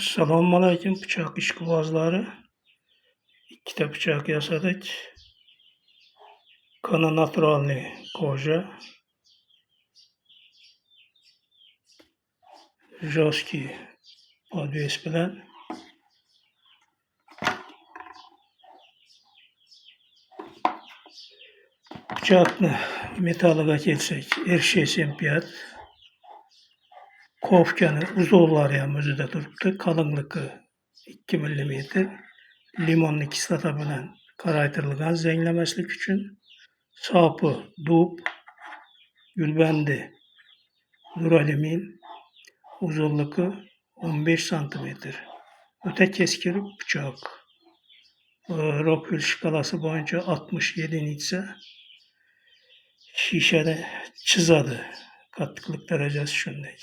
Assalomu alaykum bıçak ishqibozlari. Ikkita bıçak yasadik. Kana naturalniy koja. Jostki podves bilan. Bıçakni metaliga kelsak, R605. Kovkani uzunlari ham o'zida turibdi. Qalinligi 2 mm. Limonni kislota bilan qoraytirilgan zanglamaslik uchun. Sopi dub, gulbandi duralumin, uzunligi 15 cm. O'ta keskin bıçak. Rockwell shkalasi bo'yicha 67 nitsa. Shishada chizadi. Qattiqlik darajasi shunday.